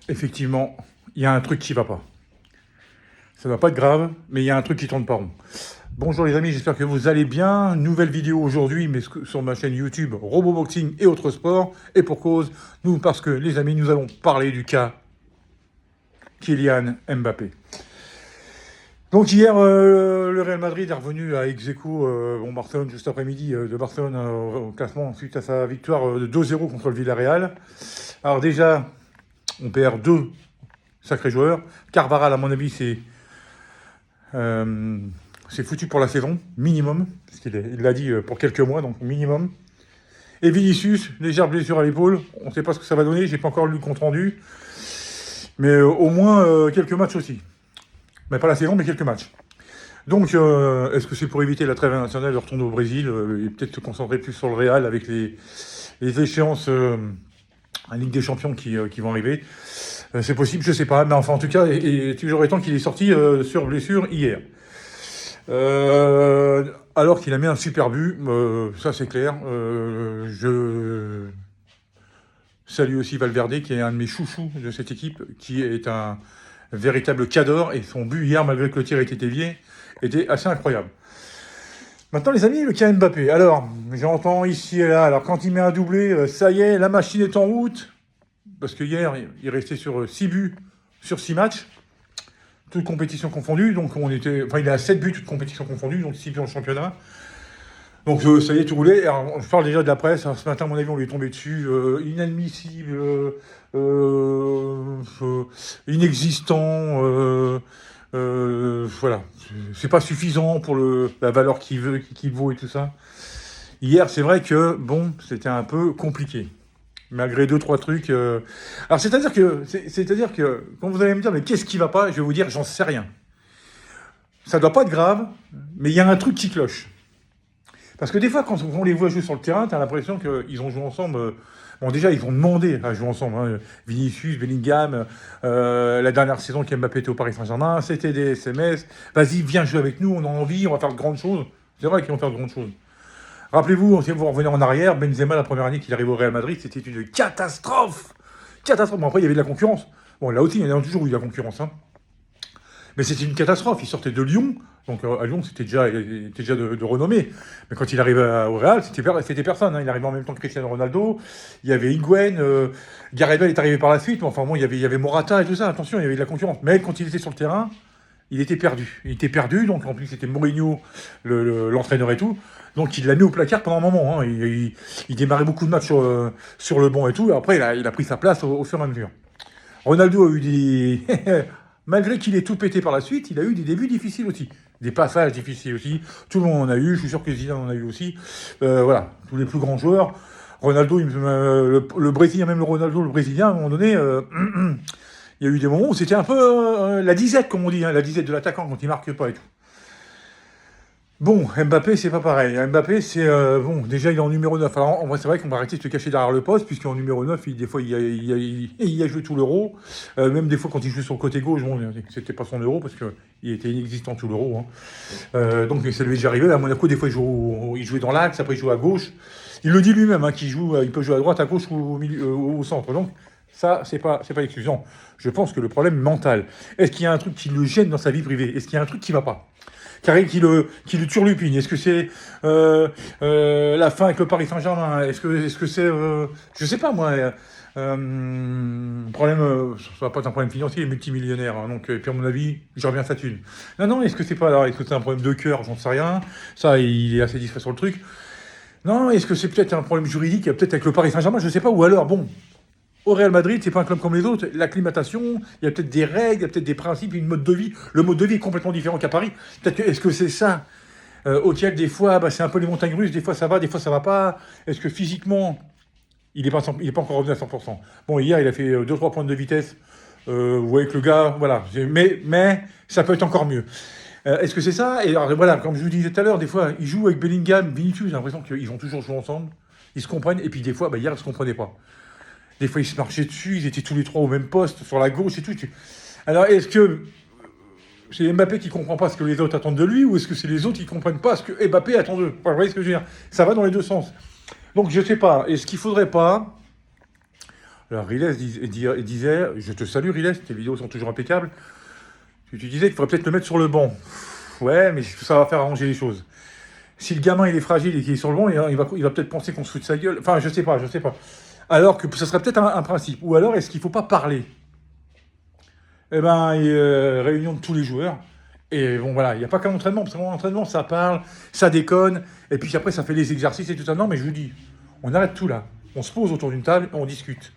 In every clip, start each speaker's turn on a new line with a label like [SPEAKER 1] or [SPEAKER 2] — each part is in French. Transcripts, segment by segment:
[SPEAKER 1] effectivement, il y a un truc qui va pas. Ça va pas être grave, mais il y a un truc qui tourne pas rond. Bonjour les amis, j'espère que vous allez bien. Nouvelle vidéo aujourd'hui, mais sur ma chaîne YouTube Roboboxing et autres sports. Et pour cause, parce que les amis, nous allons parler du cas Kylian Mbappé. Donc hier, le Real Madrid est revenu à ex-aequo Barcelone juste après-midi de Barcelone au classement suite à sa victoire de 2-0 contre le Villarreal. Alors déjà, on perd deux sacrés joueurs. Carvajal, à mon avis, c'est foutu pour la saison, minimum, parce qu'il l'a dit pour quelques mois, donc minimum. Et Vinicius, légère blessure à l'épaule, on ne sait pas ce que ça va donner, j'ai pas encore lu le compte rendu, mais au moins quelques matchs aussi. Mais pas la saison, mais quelques matchs. Donc, est-ce que c'est pour éviter la trêve nationale de retourner au Brésil et peut-être se concentrer plus sur le Real avec les échéances en Ligue des Champions qui vont arriver? C'est possible, je sais pas, mais enfin en tout cas, et toujours étant qu'il est sorti sur blessure hier. Alors qu'il a mis un super but, ça c'est clair. Je salue aussi Valverde, qui est un de mes chouchous de cette équipe, qui est un véritable cador, et son but hier, malgré que le tir ait été dévié, était assez incroyable. Maintenant les amis, le cas Mbappé. Alors, j'entends ici et là, alors quand il met un doublé, ça y est, la machine est en route. Parce que hier, il restait sur 6 buts sur 6 matchs, toutes compétitions confondues. Donc il est à 7 buts, toutes compétitions confondues, donc 6 buts en championnat. Donc ça y est, tout roulé. Alors, je parle déjà de la presse. Alors, ce matin, à mon avis, on lui est tombé dessus. Inadmissible, inexistant. Voilà. C'est pas suffisant pour la valeur qu'il vaut et tout ça. Hier, c'est vrai que, bon, c'était un peu compliqué. Malgré 2-3 trucs. Alors, c'est-à-dire que, quand vous allez me dire, mais qu'est-ce qui va pas, je vais vous dire, j'en sais rien. Ça doit pas être grave, mais il y a un truc qui cloche. Parce que des fois, quand on les voit jouer sur le terrain, tu as l'impression qu'ils ont joué ensemble. Bon, déjà, ils ont demandé à jouer ensemble. Hein. Vinicius, Bellingham, la dernière saison qu'Mbappé était au Paris Saint-Germain, c'était des SMS. Vas-y, viens jouer avec nous, on a envie, on va faire de grandes choses. C'est vrai qu'ils vont faire de grandes choses. Rappelez-vous, si vous revenez en arrière, Benzema, la première année qu'il arrive au Real Madrid, c'était une catastrophe. Catastrophe. Bon, après, il y avait de la concurrence. Bon, là aussi, il y a toujours eu de la concurrence. Hein. Mais c'était une catastrophe. Il sortait de Lyon. Donc à Lyon, c'était déjà de renommée. Mais quand il arrivait au Real, c'était personne. Hein. Il arrivait en même temps que Cristiano Ronaldo. Il y avait Higuaín. Gareth Bale est arrivé par la suite. Mais enfin bon, il y avait Morata et tout ça. Attention, il y avait de la concurrence. Mais quand il était sur le terrain, il était perdu. Il était perdu. Donc en plus, c'était Mourinho, l'entraîneur et tout. Donc il l'a mis au placard pendant un moment. Hein. Il démarrait beaucoup de matchs sur le banc et tout. Et après, il a pris sa place au fur et à mesure. Ronaldo a eu des... Malgré qu'il ait tout pété par la suite, il a eu des débuts difficiles aussi. Des passages difficiles aussi. Tout le monde en a eu. Je suis sûr que Zidane en a eu aussi. Voilà, tous les plus grands joueurs. Ronaldo, le Brésilien, même le Ronaldo, le Brésilien, à un moment donné, il y a eu des moments où c'était un peu la disette, comme on dit, hein, la disette de l'attaquant quand il marque pas et tout. Bon, Mbappé, c'est pas pareil. Mbappé, c'est... bon, déjà, il est en numéro 9. Alors, en vrai, c'est vrai qu'on va arrêter de se cacher derrière le poste, puisqu'en numéro 9, des fois, il a joué tout l'Euro. Même des fois, quand il jouait sur le côté gauche, bon, c'était pas son Euro, parce qu'il était inexistant tout l'Euro. Hein. Donc, ça lui est déjà arrivé. À Monaco, des fois, il jouait dans l'axe, après, il jouait à gauche. Il le dit lui-même, hein, il peut jouer à droite, à gauche ou au milieu, au centre. Donc, ça, c'est pas excusant. Je pense que le problème mental, est-ce qu'il y a un truc qui le gêne dans sa vie privée? Est-ce qu'il y a un truc qui va pas? Carré qui le turlupine. Est-ce que c'est la fin avec le Paris Saint-Germain? Est-ce que c'est... je sais pas, moi. Problème... ça va pas être un problème financier, il est multimillionnaire. Hein, donc, puis à mon avis, je reviens à sa thune. Non, est-ce que c'est pas... Alors, est-ce que c'est un problème de cœur? J'en sais rien. Ça, il est assez discret sur le truc. Non, est-ce que c'est peut-être un problème juridique, peut-être avec le Paris Saint-Germain? Je sais pas. Ou alors, bon... Au Real Madrid, c'est pas un club comme les autres. L'acclimatation, il y a peut-être des règles, il y a peut-être des principes, une mode de vie. Le mode de vie est complètement différent qu'à Paris. Est-ce que c'est ça auquel des fois, c'est un peu les montagnes russes, des fois ça va pas. Est-ce que physiquement, il est pas encore revenu à 100%? Bon, hier, il a fait 2-3 points de vitesse. Vous voyez que le gars, voilà. Mais ça peut être encore mieux. Est-ce que c'est ça? Et alors, voilà, comme je vous disais tout à l'heure, des fois, ils jouent avec Bellingham, Vinicius, j'ai l'impression qu'ils ont toujours joué ensemble. Ils se comprennent, et puis des fois, hier, ils se comprenaient pas. Des fois, ils se marchaient dessus, ils étaient tous les trois au même poste, sur la gauche et tout. Alors, est-ce que c'est Mbappé qui ne comprend pas ce que les autres attendent de lui, ou est-ce que c'est les autres qui ne comprennent pas ce que Mbappé attend d'eux? Vous voyez ce que je veux dire? Ça va dans les deux sens. Donc, je ne sais pas. Est-ce qu'il ne faudrait pas Alors, Riles disait, je te salue Riles, tes vidéos sont toujours impeccables. Tu disais qu'il faudrait peut-être le mettre sur le banc. Ouais, mais ça va faire arranger les choses. Si le gamin il est fragile et qu'il est sur le banc, il va peut-être penser qu'on se fout de sa gueule. Enfin, je sais pas. Alors que ça serait peut-être un principe. Ou alors, est-ce qu'il faut pas parler? Eh ben, réunion de tous les joueurs. Et bon, voilà, il n'y a pas qu'un entraînement, parce qu'en entraînement, ça parle, ça déconne, et puis après, ça fait les exercices et tout ça. Non, mais je vous dis, on arrête tout là. On se pose autour d'une table et on discute.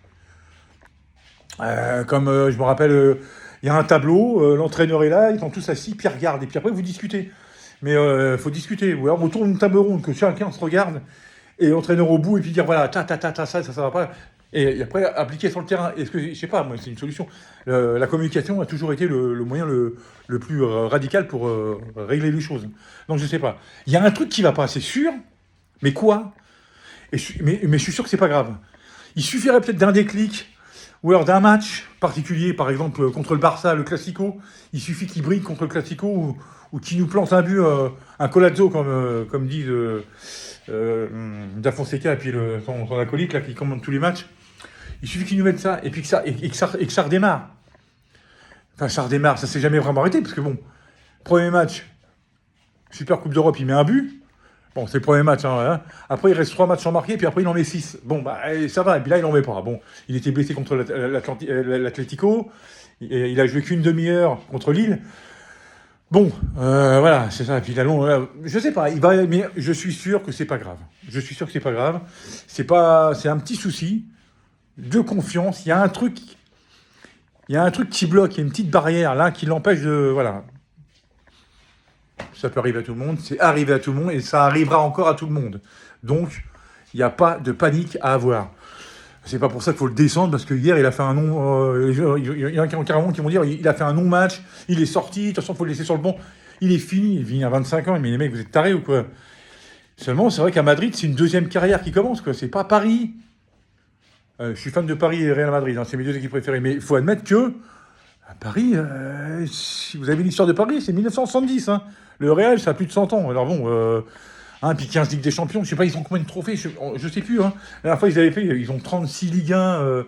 [SPEAKER 1] Comme je me rappelle, il y a un tableau, l'entraîneur est là, ils sont tous assis, puis ils regardent, et puis après, vous discutez. Mais il faut discuter. Ou alors, autour d'une table ronde, que chacun se regarde, et l'entraîneur au bout, et puis dire, voilà, ça va pas. Et après, appliquer sur le terrain. Est-ce que, je sais pas, moi, c'est une solution. La communication a toujours été le moyen le plus radical pour régler les choses. Donc, je sais pas. Il y a un truc qui va pas, c'est sûr, mais quoi? Mais je suis sûr que c'est pas grave. Il suffirait peut-être d'un déclic, ou alors d'un match particulier, par exemple, contre le Barça, le Classico. Il suffit qu'il brille contre le Classico, ou qu'il nous plante un but, un colazzo, comme disent Da Fonseca, et puis son acolyte, là, qui commande tous les matchs. Il suffit qu'ils nous mettent ça, et puis que ça redémarre. Enfin, ça redémarre, ça s'est jamais vraiment arrêté, parce que bon, premier match, Super Coupe d'Europe, il met un but. Bon, c'est le premier match, hein. Après, il reste 3 matchs sans marquer, puis après, il en met 6. Bon, bah, ça va, et puis là, il n'en met pas. Bon, il était blessé contre l'Atlético, il a joué qu'une demi-heure contre Lille. Bon, voilà, c'est ça. Et puis je sais pas, mais je suis sûr que c'est pas grave. Je suis sûr que c'est pas grave. C'est un petit souci de confiance. Il y a un truc qui bloque, il y a une petite barrière là qui l'empêche de, voilà. Ça peut arriver à tout le monde, c'est arrivé à tout le monde et ça arrivera encore à tout le monde. Donc, il n'y a pas de panique à avoir. C'est pas pour ça qu'il faut le descendre, parce que hier, il a fait un non... il y en a carrément qui vont dire, il a fait un non-match, il est sorti, de toute façon, il faut le laisser sur le banc. Il est fini, il vient à 25 ans, mais les mecs, vous êtes tarés ou quoi? Seulement, c'est vrai qu'à Madrid, c'est une deuxième carrière qui commence, quoi. C'est pas Paris. Je suis fan de Paris et Real Madrid, hein, c'est mes deux équipes préférées, mais il faut admettre que à Paris, si vous avez l'histoire de Paris, c'est 1970, hein. Le Real, ça a plus de 100 ans. Alors bon, puis 15 Ligues des Champions, je sais pas, ils ont combien de trophées, je sais plus. Hein. La dernière fois, ils ont 36 Ligue 1,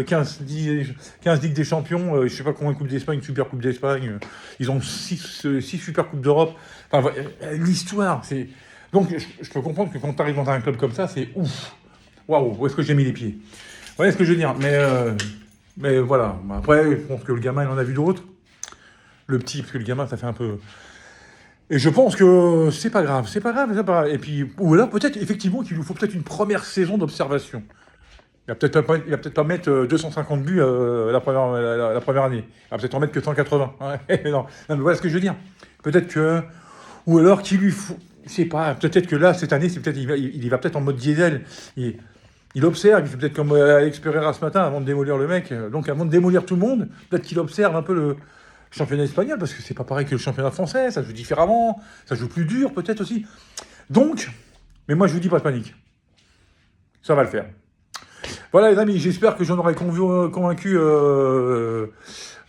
[SPEAKER 1] 15 Ligues des Champions, je sais pas combien de Coupe d'Espagne, Super Coupe d'Espagne. Ils ont 6 Super Coupes d'Europe. Enfin, l'histoire, c'est... Donc, je peux comprendre que quand tu arrives dans un club comme ça, c'est ouf. Waouh, où est-ce que j'ai mis les pieds? Vous voyez ce que je veux dire? Mais voilà. Après, je pense que le gamin, il en a vu d'autres. Le petit, parce que le gamin, ça fait un peu... Et je pense que c'est pas grave. Et puis, ou alors peut-être, effectivement, qu'il nous faut peut-être une première saison d'observation. Il va peut-être pas mettre 250 buts la première année. Il va peut-être en mettre que 180. Ouais, non, mais voilà ce que je veux dire. Peut-être que... Ou alors qu'il lui faut... Je sais pas, peut-être que là, cette année, il y va peut-être en mode diesel. Il observe, il fait peut-être comme Alex Pereira ce matin, avant de démolir le mec. Donc, avant de démolir tout le monde, peut-être qu'il observe un peu le championnat espagnol, parce que c'est pas pareil que le championnat français, ça joue différemment, ça joue plus dur, peut-être aussi. Donc, mais moi, je vous dis pas de panique. Ça va le faire. Voilà, les amis, j'espère que j'en aurai convaincu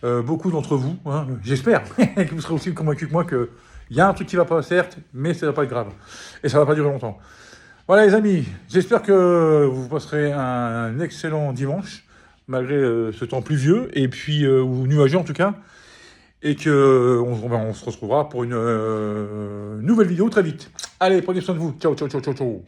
[SPEAKER 1] beaucoup d'entre vous. Hein. J'espère que vous serez aussi convaincus que moi qu'il y a un truc qui va pas, certes, mais ça va pas être grave. Et ça va pas durer longtemps. Voilà les amis, j'espère que vous passerez un excellent dimanche, malgré ce temps pluvieux, et puis, ou nuageux en tout cas, et que on se retrouvera pour une nouvelle vidéo très vite. Allez, prenez soin de vous. Ciao, ciao, ciao, ciao, ciao.